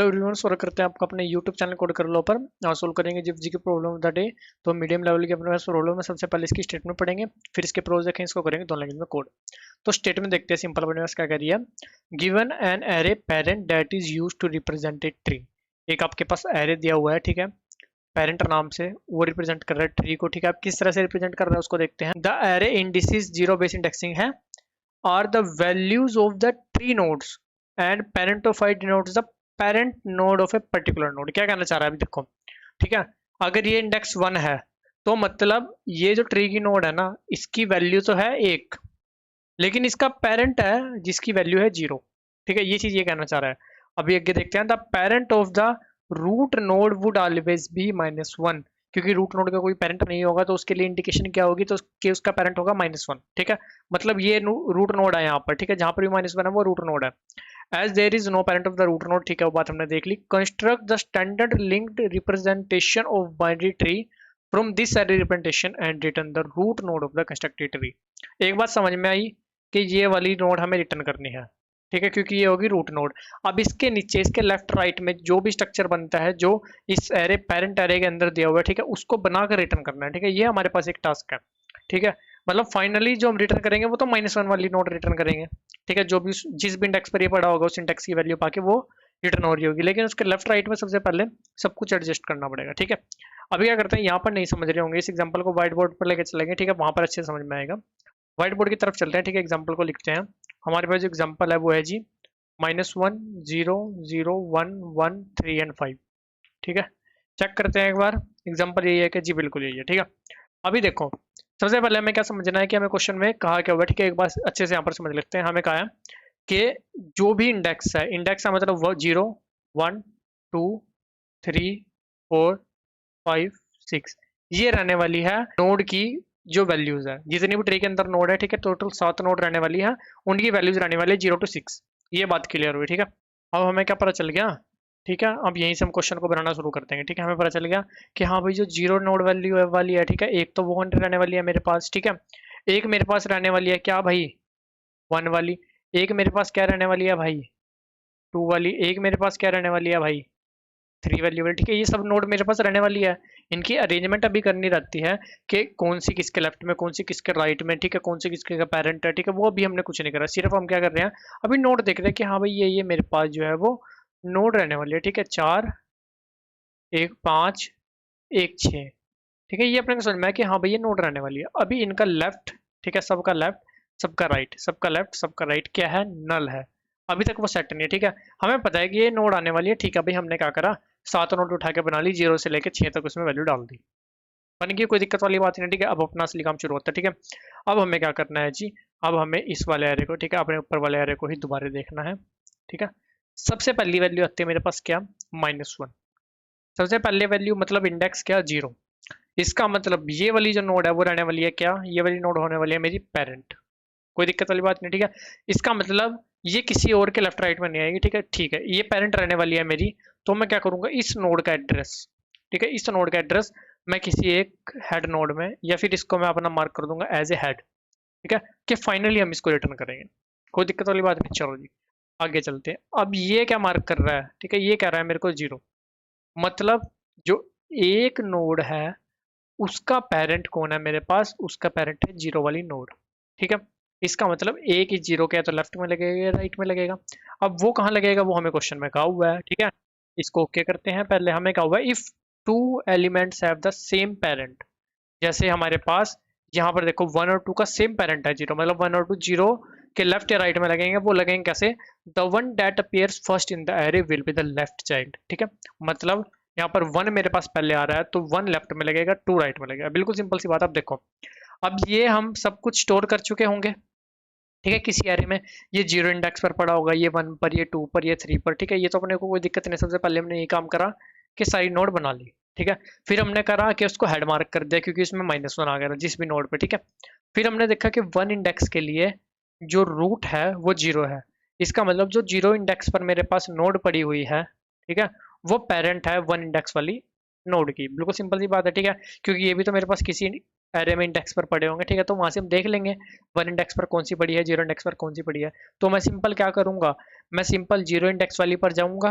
Everyone, स्वागत करते हैं आपका अपने यूट्यूब चैनल कोड कर लो पर। सोल्व करेंगे जिस जी की प्रॉब्लम ऑफ द डे। तो मीडियम लेवल की अपने पास प्रॉब्लम है। सबसे पहले इसकी स्टेटमेंट पढ़ेंगे, फिर इसके प्रोज देखेंगे, इसको करेंगे दोनों लैंग्वेज में कोड। तो स्टेटमेंट देखते हैं, सिंपल अपने पास क्या कह रही है। Given an array parent that is use to represent a tree. एक आपके पास एरे दिया हुआ है, ठीक है, पेरेंट नाम से, वो रिप्रेजेंट कर रहा है ट्री को। ठीक है, आप किस तरह से रिप्रेजेंट कर रहा है उसको देखते हैं। The array indices zero base indexing है, are the values of the tree nodes and parent of i denotes the parent node of a particular node. क्या कहना चाह रहा है, अभी देखो, ठीक है। अगर ये इंडेक्स 1 है तो मतलब ये जो ट्री की नोड है ना, इसकी वैल्यू तो है 1, लेकिन इसका पेरेंट है जिसकी वैल्यू है 0। ठीक है, ये चीज ये कहना चाह रहा है। अभी आगे देखते हैं, the parent of the root node would always be -1। क्योंकि रूट नोड का कोई पेरेंट नहीं होगा तो उसके लिए इंडिकेशन क्या होगी, तो उसका पेरेंट होगा -1। ठीक है, मतलब ये रूट नोड है यहाँ पर। ठीक है, जहां पर भी -1 है वो रूट नोड है। As there is no parent of the root node, ठीक है, वो बात हमने देख ली। Construct the standard linked representation of binary tree from this array representation and return the root node of the constructed tree. एक बात समझ में आई कि ये वाली नोड हमें रिटर्न करनी है। ठीक है, क्योंकि ये होगी रूट नोड। अब इसके नीचे, इसके लेफ्ट राइट में जो भी स्ट्रक्चर बनता है जो इस एरे पेरेंट एरे के अंदर दिया हुआ है, ठीक है, उसको बनाकर रिटर्न करना है। ठीक है, ये हमारे पास एक टास्क है। ठीक है, मतलब फाइनली जो हम रिटर्न करेंगे वो तो -1 वाली नोड रिटर्न करेंगे। ठीक है, जो भी जिस भी इंडेक्स पर ये पड़ा होगा उस इंडेक्स की वैल्यू पाके वो रिटर्न हो रही होगी, लेकिन उसके लेफ्ट राइट में सबसे पहले सब कुछ एडजस्ट करना पड़ेगा। ठीक है, अभी क्या करते हैं, यहाँ पर नहीं समझ रहे होंगे, इस एग्जाम्पल को व्हाइट बोर्ड पर लेकर चलेंगे। ठीक है, वहां पर अच्छे समझ में आएगा। व्हाइट बोर्ड की तरफ चलते हैं। ठीक है, एग्जाम्पल को लिखते हैं। हमारे पास जो एग्जाम्पल है वो है जी -1 0 0 1 1 3 एंड 5। ठीक है, चेक करते हैं एक बार। एग्जाम्पल यही है कि जी बिल्कुल यही है। ठीक है, अभी देखो, सबसे पहले हमें क्या समझना है कि हमें क्वेश्चन में कहा क्या हुआ है। ठीक है, एक बार अच्छे से यहाँ पर समझ लेते हैं। हमें कहा है कि जो भी इंडेक्स है, इंडेक्स का मतलब 0 1 2 3 4 5 6, ये रहने वाली है नोड की जो वैल्यूज है। जितनी भी ट्री के अंदर नोड है, ठीक है, टोटल 7 नोड रहने वाली है, उनकी वैल्यूज रहने वाली है 0 to 6। ये बात क्लियर हुई। ठीक है, अब हमें क्या पता चल गया। ठीक है, अब यहीं से हम क्वेश्चन को बनाना शुरू करते हैं। ठीक है, हमें पता चल गया कि हाँ भाई, जो 0 नोड वैल्यू वाली है, ठीक है, एक तो वो रहने वाली है मेरे पास। ठीक है, एक मेरे पास रहने वाली है क्या भाई, 1 वाली। एक मेरे पास क्या रहने वाली है भाई, 2 वाली। एक मेरे पास क्या रहने वाली है भाई, 3 वाली वाली। ठीक है, ये सब नोड मेरे पास रहने वाली है। इनकी अरेंजमेंट अभी करनी रहती है कि कौन सी किसके लेफ्ट में, कौन सी किसके राइट में। ठीक है, कौन सी किसके का पेरेंट है। ठीक है, वो अभी हमने कुछ नहीं करा, सिर्फ हम क्या कर रहे हैं, अभी नोड देख रहे हैं कि हाँ भाई ये मेरे पास जो है वो नोड रहने वाली है। ठीक है, 4 1 5 1 6। ठीक है, ये अपने को समझ में है कि हाँ भाई ये नोड रहने वाली है। अभी इनका लेफ्ट, ठीक है, सबका लेफ्ट सबका राइट, सबका लेफ्ट सबका राइट क्या है, नल है। अभी तक वो सेट नहीं है। ठीक है, हमें पता है कि ये नोड आने वाली है। ठीक है, भाई हमने क्या करा, 7 नोड उठा के बना ली, 0 से लेकर 6 तक उसमें वैल्यू डाल दी, बन गई, कोई दिक्कत वाली बात नहीं। ठीक है, अब अपना असली काम शुरू होता है। ठीक है, अब हमें क्या करना है जी, अब हमें इस वाले एरे को, ठीक है, अपने ऊपर वाले एरे को ही दोबारा देखना है। ठीक है, सबसे पहली वैल्यू आती है मेरे पास क्या, -1। सबसे पहले वैल्यू मतलब इंडेक्स क्या, 0। इसका मतलब ये वाली जो नोड है वो रहने वाली है क्या, ये वाली नोड होने वाली है मेरी पेरेंट। कोई दिक्कत वाली बात नहीं। ठीक है, इसका मतलब ये किसी और के लेफ्ट राइट में नहीं आएगी। ठीक है, ठीक है, ये पेरेंट रहने वाली है मेरी। तो मैं क्या करूंगा, इस नोड का एड्रेस, ठीक है, इस नोड का एड्रेस मैं किसी एक हेड नोड में, या फिर इसको मैं अपना मार्क कर दूंगा एज ए हेड। ठीक है, कि फाइनली हम इसको रिटर्न करेंगे। कोई दिक्कत वाली बात नहीं, चलो जी आगे चलते हैं। अब ये क्या मार्क कर रहा है, ठीक है, ये कह रहा है मेरे को 0। मतलब जो एक नोड है उसका पेरेंट कौन है मेरे पास, उसका पेरेंट है 0 वाली नोड। ठीक है, इसका मतलब एक ही 0 क्या तो लेफ्ट में लगेगा या राइट में लगेगा। अब वो कहाँ लगेगा वो हमें क्वेश्चन में कहा हुआ है। ठीक है, इसको ओके करते हैं। पहले हमें कहा हुआ है if two elements have the same parent. जैसे हमारे पास यहाँ पर देखो 1 और 2 का सेम पेरेंट है 0, मतलब 1 और 2 0 के लेफ्ट या राइट में लगेंगे। वो लगेंगे कैसे, the one that appears first in the array will be the left child. ठीक है, मतलब यहाँ पर 1 मेरे पास पहले आ रहा है तो 1 लेफ्ट में लगेगा, 2 राइट में लगेगा। बिल्कुल सिंपल सी बात। अब देखो, अब ये हम सब कुछ स्टोर कर चुके होंगे। ठीक है, किसी एरे में ये 0 इंडेक्स पर पड़ा होगा, ये 1 पर, ये 2 पर, ये 3 पर। ठीक है, ये तो अपने को कोई दिक्कत नहीं। सबसे पहले हमने ये काम करा कि सारी नोड बना ली। ठीक है, फिर हमने करा कि उसको हेड मार्क कर दिया क्योंकि इसमें -1 आ गया था जिस भी नोड पे। ठीक है, फिर हमने देखा कि 1 इंडेक्स के लिए जो रूट है वो 0 है। इसका मतलब जो 0 इंडेक्स पर मेरे पास नोड पड़ी हुई है, ठीक है, वो पेरेंट है 1 इंडेक्स वाली नोड की। बिल्कुल सिंपल सी बात है। ठीक है, क्योंकि ये भी तो मेरे पास किसी एरे में इंडेक्स पर पड़े होंगे। ठीक है, तो वहां से हम देख लेंगे 1 इंडेक्स पर कौन सी पड़ी है, 0 इंडेक्स पर कौन सी पड़ी है। तो मैं सिंपल क्या करूंगा, मैं सिंपल 0 इंडेक्स वाली पर जाऊंगा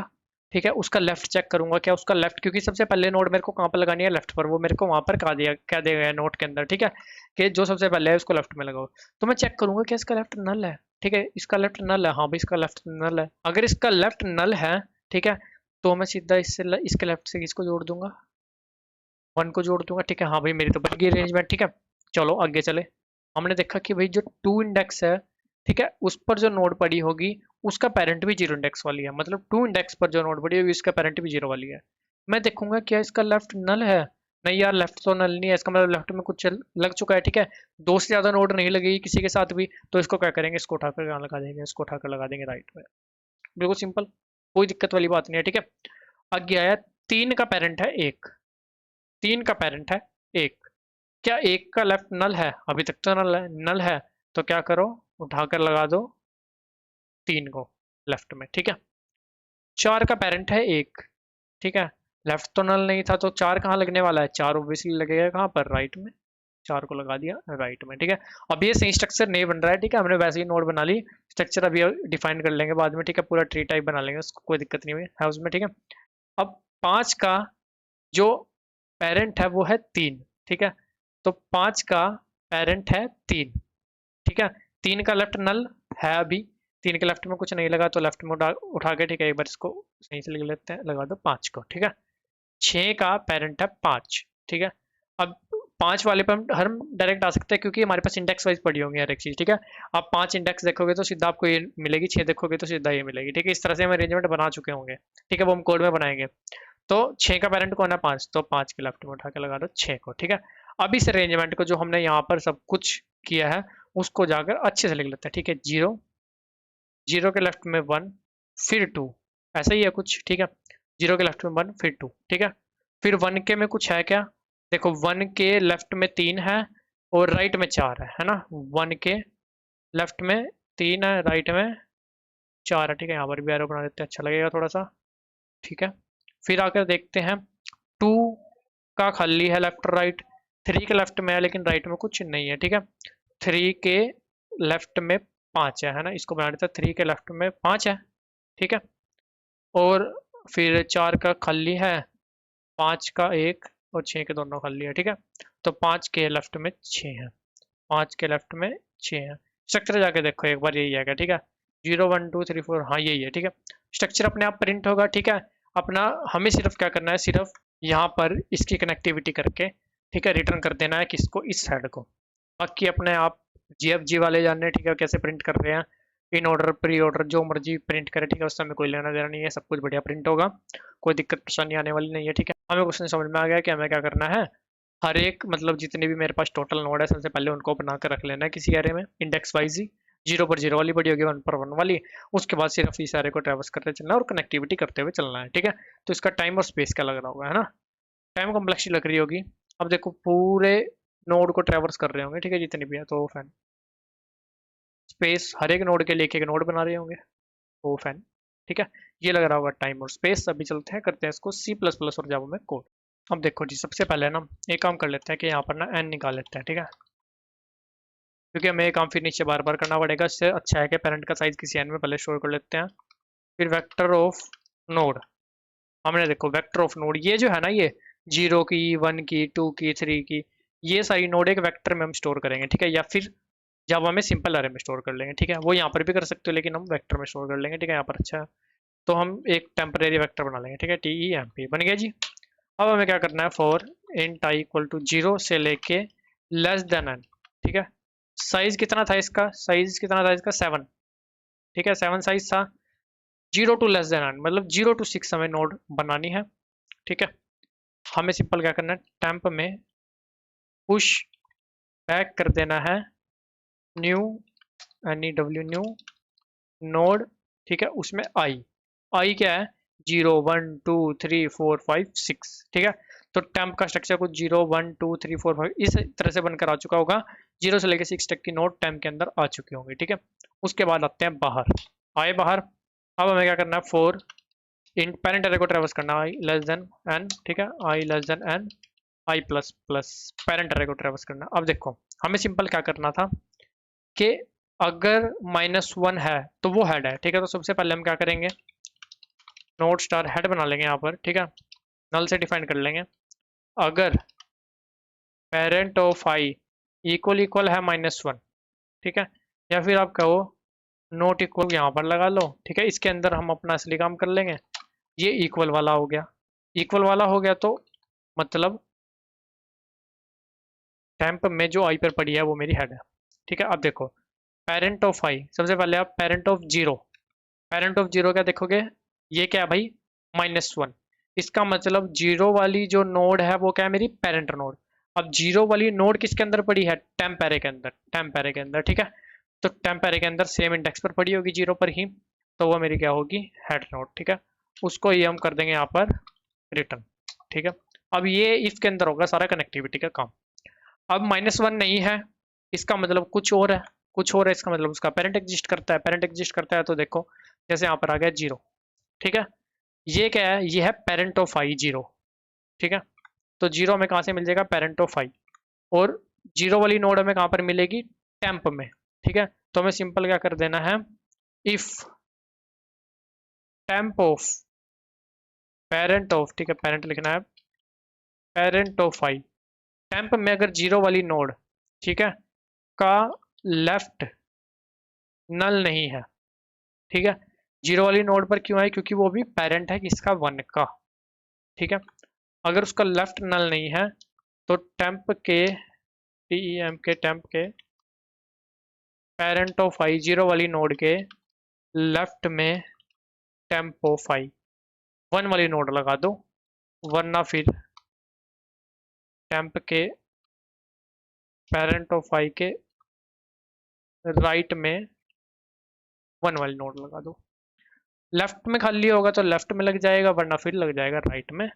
ठीक है, उसका लेफ्ट चेक करूंगा क्या उसका लेफ्ट, क्योंकि सबसे पहले नोड मेरे को कहाँ पर लगानी है, लेफ्ट पर, वो मेरे को वहां पर कह दिया गया है नोट के अंदर, ठीक है, कि जो सबसे पहले है उसको लेफ्ट में लगाओ। तो मैं चेक करूंगा क्या इसका लेफ्ट नल है। ठीक है, इसका लेफ्ट नल है, हाँ भाई इसका लेफ्ट नल है। अगर इसका लेफ्ट नल है, ठीक है, तो मैं सीधा इसके लेफ्ट से किसको जोड़ दूंगा, 1 को जोड़ दूंगा। ठीक है, हाँ भाई मेरी तो बन गई अरेंजमेंट। ठीक है, चलो आगे चले। हमने देखा कि भाई जो 2 इंडेक्स है, ठीक है, उस पर जो नोड पड़ी होगी उसका पेरेंट भी 0 इंडेक्स वाली है, मतलब 2 इंडेक्स पर जो नोड पड़ी होगी उसका पेरेंट भी 0 वाली है। मैं देखूंगा क्या इसका लेफ्ट नल है। नहीं यार, लेफ्ट तो नल नहीं है, इसका मतलब लेफ्ट में कुछ लग चुका है। ठीक है, 2 से ज्यादा नोड नहीं लगेगी किसी के साथ भी, तो इसको क्या करेंगे, इसको उठाकर कहाँ लगा देंगे, इसको उठाकर लगा देंगे राइट में। बिल्कुल सिंपल, कोई दिक्कत वाली बात नहीं है। ठीक है, आगे आया 3 का पेरेंट है 1, 3 का पेरेंट है 1। क्या 1 का लेफ्ट नल है, अभी तक तो नल है, तो क्या करो, उठाकर लगा दो 3 को लेफ्ट में। ठीक है, 4 का पेरेंट है 1, ठीक है, लेफ्ट तो नल नहीं था, तो 4 कहाँ लगने वाला है, 4 ऑब्वियसली लगेगा कहाँ पर, राइट में। 4 को लगा दिया राइट में। ठीक है, अब ये सही स्ट्रक्चर नहीं बन रहा है। ठीक है, हमने वैसे ही नोड बना ली, स्ट्रक्चर अभी डिफाइन कर लेंगे बाद में। ठीक है, पूरा ट्री टाइप बना लेंगे, उसको कोई दिक्कत नहीं है उसमें। ठीक है, अब 5 का जो पेरेंट है वो है 3। ठीक है, तो 5 का पेरेंट है 3। ठीक है, 3 का लेफ्ट नल है अभी, 3 के लेफ्ट में कुछ नहीं लगा, तो लेफ्ट में उठा के, ठीक है, एक बार इसको सही से लिख लेते हैं, लगा दो 5 को। ठीक है, 6 का पेरेंट है 5। ठीक है, अब 5 वाले पर हम डायरेक्ट आ सकते हैं, क्योंकि हमारे पास इंडेक्स वाइज पड़ी होंगी हर एक चीज़। ठीक है, आप 5 इंडेक्स देखोगे तो सीधा आपको ये मिलेगी, 6 देखोगे तो सीधा ये मिलेगी। ठीक है, इस तरह से हम अरेंजमेंट बना चुके होंगे। ठीक है, वो हम कोड में बनाएंगे। तो 6 का पेरेंट कौन है, 5, तो 5 के लेफ्ट में उठा के लगा दो 6 को। ठीक है, अब इस अरेंजमेंट को जो हमने यहाँ पर सब कुछ किया है उसको जाकर अच्छे से लिख लेते हैं। ठीक है, 0, 0 के लेफ्ट में 1, फिर 2, ऐसा ही है कुछ। ठीक है, 0 के लेफ्ट में 1 फिर 2। ठीक है, फिर 1 के में कुछ है क्या, देखो 1 के लेफ्ट में 3 है और राइट में 4 है ना। 1 के लेफ्ट में 3 है, राइट में 4 है। ठीक है, यहाँ पर भी एरो बना देते हैं, अच्छा लगेगा थोड़ा सा। ठीक है, फिर आकर देखते हैं 2 का खाली है लेफ्ट और राइट, 3 के लेफ्ट में है लेकिन राइट में कुछ नहीं है। ठीक है, 3 के लेफ्ट में 5 है ना, इसको बना देते हैं 3 के लेफ्ट में 5 है। ठीक है, और फिर 4 का खाली है, 5 का 1 और 6 के दोनों खाली है। ठीक है, तो 5 के लेफ्ट में 6 है, 5 के लेफ्ट में 6 है। स्ट्रक्चर जाके देखो एक बार, यही है क्या। ठीक है, 0 1 2 3 4, हाँ यही है। ठीक है, स्ट्रक्चर अपने आप प्रिंट होगा। ठीक है, अपना हमें सिर्फ क्या करना है, सिर्फ यहाँ पर इसकी कनेक्टिविटी करके, ठीक है, रिटर्न कर देना है किसको, इस साइड को। बाकी अपने आप जीएफजी वाले जाने, ठीक है, कैसे प्रिंट कर रहे हैं, इन ऑर्डर प्री ऑर्डर जो मर्जी प्रिंट करे। ठीक है, उससे हमें कोई लेना देना नहीं है, सब कुछ बढ़िया प्रिंट होगा, कोई दिक्कत परेशानी आने वाली नहीं है। ठीक है, हमें क्वेश्चन समझ में आ गया कि हमें क्या करना है, हर एक मतलब जितने भी मेरे पास टोटल नोड है सबसे पहले उनको बना कर रख लेना है किसी एरे में, इंडेक्स वाइज ही। 0 पर 0 वाली पड़ी होगी, 1 पर 1 वाली, उसके बाद सिर्फ इस एरे को ट्रेवर्स करते चलना है और कनेक्टिविटी करते हुए चलना है। ठीक है, तो इसका टाइम और स्पेस क्या लग रहा होगा, है ना, टाइम कॉम्प्लेक्सिटी लग रही होगी। अब देखो पूरे नोड को ट्रेवर्स कर रहे होंगे, ठीक है, जितने भी है, तो फैन स्पेस हर एक नोड के लिए एक नोड बना रहे होंगे, तो फैन। ठीक है, ये लग रहा होगा टाइम और स्पेस। अभी चलते हैं, करते हैं इसको C++ और जावा में कोड। अब देखो जी, सबसे पहले ना एक काम कर लेते हैं कि यहाँ पर ना n निकाल लेते हैं। ठीक है, क्योंकि हमें ये काम फिर नीचे बार बार करना पड़ेगा, इससे अच्छा है कि पेरेंट का साइज किसी n में पहले स्टोर कर लेते हैं। फिर वेक्टर ऑफ नोड, हमने देखो वेक्टर ऑफ नोड, ये जो है ना, ये 0 की 1 की 2 की 3 की, ये सारी नोड एक वेक्टर में हम स्टोर करेंगे। ठीक है, या फिर जावा में सिंपल अरे में स्टोर कर लेंगे। ठीक है, वो यहाँ पर भी कर सकते हो लेकिन हम वेक्टर में स्टोर कर लेंगे। ठीक है, यहाँ पर अच्छा है, तो हम एक टेम्परेरी वेक्टर बना लेंगे। ठीक है, TEMP बन गया जी। अब हमें क्या करना है, for int i equal to 0 से लेके लेस देन n। ठीक है, साइज कितना था इसका, साइज कितना था इसका, 7। ठीक है, 7 साइज था। 0 टू लेस देन n मतलब 0 टू 6 हमें नोड बनानी है। ठीक है, हमें सिंपल क्या करना है, टेम्प में पुश बैक कर देना है न्यू NEW न्यू नोड। ठीक है, उसमें आई क्या है, 0 1 2 3 4 5 6। ठीक है, तो टेम्प का स्ट्रक्चर कुछ 0 1 2 3 4 5 इस तरह से बनकर आ चुका होगा। 0 से लेकर 6 तक की नोड टेम्प के अंदर आ चुकी होंगी। ठीक है, उसके बाद आते हैं बाहर, आए बाहर। अब हमें क्या करना है, फोर इन पेरेंट एरे को ट्रेवर्स करना, आई लेस देन एन। ठीक है, I less than n, I plus plus parent array को ट्रेवर्स करना। अब देखो हमें सिंपल क्या करना था कि अगर -1 है तो वो हेड है। ठीक है, तो सबसे पहले हम क्या करेंगे, नोड स्टार हेड बना लेंगे यहाँ पर, ठीक है, नल से डिफाइन कर लेंगे। अगर parent of I equal equal है -1, ठीक है, या फिर आप कहो नोट इक्वल यहाँ पर लगा लो, ठीक है, इसके अंदर हम अपना असली काम कर लेंगे। ये इक्वल वाला हो गया, इक्वल वाला हो गया तो मतलब टेम्प में जो आई पर पड़ी है वो मेरी हेड है, ठीक है। अब देखो पेरेंट ऑफ आई, सबसे पहले आप parent of zero, parent of zero क्या देखोगे, ये क्या है भाई -1, इसका मतलब जीरो वाली जो नोड है वो क्या है मेरी पेरेंट नोड। अब जीरो वाली नोड किसके अंदर पड़ी है, टेम्प एरे के अंदर, टेम्प एरे के अंदर, ठीक है। तो टेम्प एरे के अंदर सेम इंडेक्स पर पड़ी होगी जीरो पर ही, तो वो मेरी क्या होगी हेड नोड, ठीक है। उसको ये हम कर देंगे यहाँ पर रिटर्न, ठीक है। अब ये इसके अंदर होगा सारा कनेक्टिविटी का काम। अब -1 नहीं है, इसका मतलब कुछ और है, कुछ और है, इसका मतलब उसका पेरेंट एग्जिस्ट करता है, पेरेंट एग्जिस्ट करता है तो देखो जैसे यहाँ पर आ गया जीरो, ठीक है। ये क्या है, ये है पेरेंट ऑफ आई जीरो, ठीक है। तो जीरो हमें कहाँ से मिल जाएगा, पेरेंट ऑफ आई, और जीरो वाली नोड हमें कहाँ पर मिलेगी, टेम्प में, ठीक है। तो हमें सिंपल क्या कर देना है, if temp of parent of, ठीक है, पेरेंट लिखना है, पेरेंट ऑफ आई, टेम्प में अगर जीरो वाली नोड, ठीक है, का लेफ्ट नल नहीं है, ठीक है। जीरो वाली नोड पर क्यों है, क्योंकि वो भी पेरेंट है किसका, 1 का, ठीक है। अगर उसका लेफ्ट नल नहीं है तो टेम्प के टीईएम के टेम्प के पेरेंट ऑफ आई जीरो वाली नोड के लेफ्ट में टेम्प ऑफ आई 1 वाली नोड लगा दो, वरना फिर टेम्प के पेरेंट ऑफ आई के राइट में 1 वाली नोड लगा दो। लेफ्ट में खाली होगा तो लेफ्ट में लग जाएगा, वरना फिर लग जाएगा राइट में।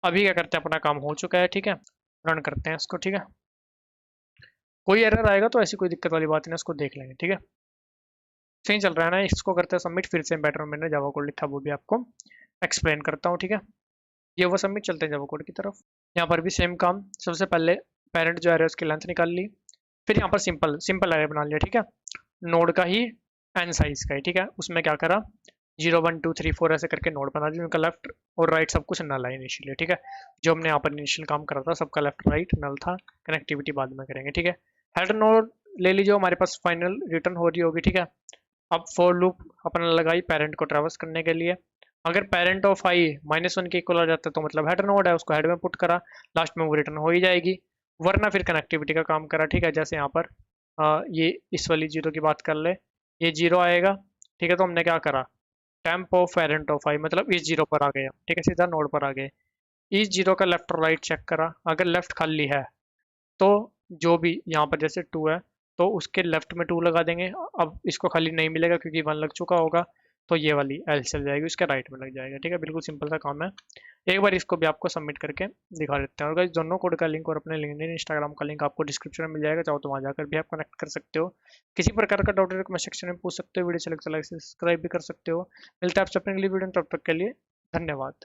अभी क्या करते हैं, अपना काम हो चुका है, ठीक है, रन करते हैं इसको, ठीक है। कोई एरर आएगा तो ऐसी कोई दिक्कत वाली बात नहीं, उसको देख लेंगे, ठीक है। सही चल रहा है ना, इसको करते हैं सबमिट, फिर से बेटर मैंने जावा कोड लिखा वो भी आपको एक्सप्लेन करता हूँ, ठीक है। ये वो सबमिट, चलते हैं जावा कोड की तरफ। यहाँ पर भी सेम काम, सबसे पहले पेरेंट जो है उसकी लेंथ निकाल ली, फिर यहाँ पर सिंपल सिंपल एरे बना लिया, ठीक है, नोड का ही एन साइज का ही, ठीक है। उसमें क्या करा, 0 1 2 3 4 ऐसे करके नोड बना दिया, उनका लेफ्ट और राइट सब कुछ नल है इनिशियली, ठीक है। जो हमने यहाँ पर इनिशियल काम करा था सबका लेफ्ट राइट नल था, कनेक्टिविटी बाद में करेंगे, ठीक है। हेड नोड ले लीजिए, हमारे पास फाइनल रिटर्न हो रही होगी, ठीक है। अब फॉर लूप अपना लगाई पेरेंट को ट्रैवर्स करने के लिए, अगर पेरेंट ऑफ आई -1 के इक्वल आ जाता है तो मतलब हेड नोड है, उसको हेड में पुट करा, लास्ट में वो रिटर्न हो ही जाएगी, वरना फिर कनेक्टिविटी का काम करा, ठीक है। जैसे यहाँ पर ये इस वाली जीरो की बात कर ले, ये जीरो आएगा, ठीक है, तो हमने क्या करा, टेम्प ऑफ पेरेंट ऑफ आई मतलब इस जीरो पर आ गए, ठीक है, सीधा नोड पर आ गए। इस जीरो का लेफ्ट और राइट चेक करा, अगर लेफ्ट खाली है तो जो भी यहाँ पर जैसे 2 है तो उसके लेफ्ट में 2 लगा देंगे। अब इसको खाली नहीं मिलेगा क्योंकि 1 लग चुका होगा, तो ये वाली एल चल जाएगी, उसके राइट में लग जाएगा, ठीक है। बिल्कुल सिंपल सा काम है, एक बार इसको भी आपको सबमिट करके दिखा देते हैं। और गाइस दोनों कोड का लिंक और अपने लिंक्डइन इंस्टाग्राम का लिंक आपको डिस्क्रिप्शन में मिल जाएगा, चाहो तो वहाँ जाकर भी आप कनेक्ट कर सकते हो। किसी प्रकार का डाउट है कमेंट सेक्शन में पूछ सकते हो, वीडियो चले तो लाइक सब्सक्राइब भी कर सकते हो। मिलते हैं आपसे अपने अगली वीडियो में, तब तक के लिए धन्यवाद।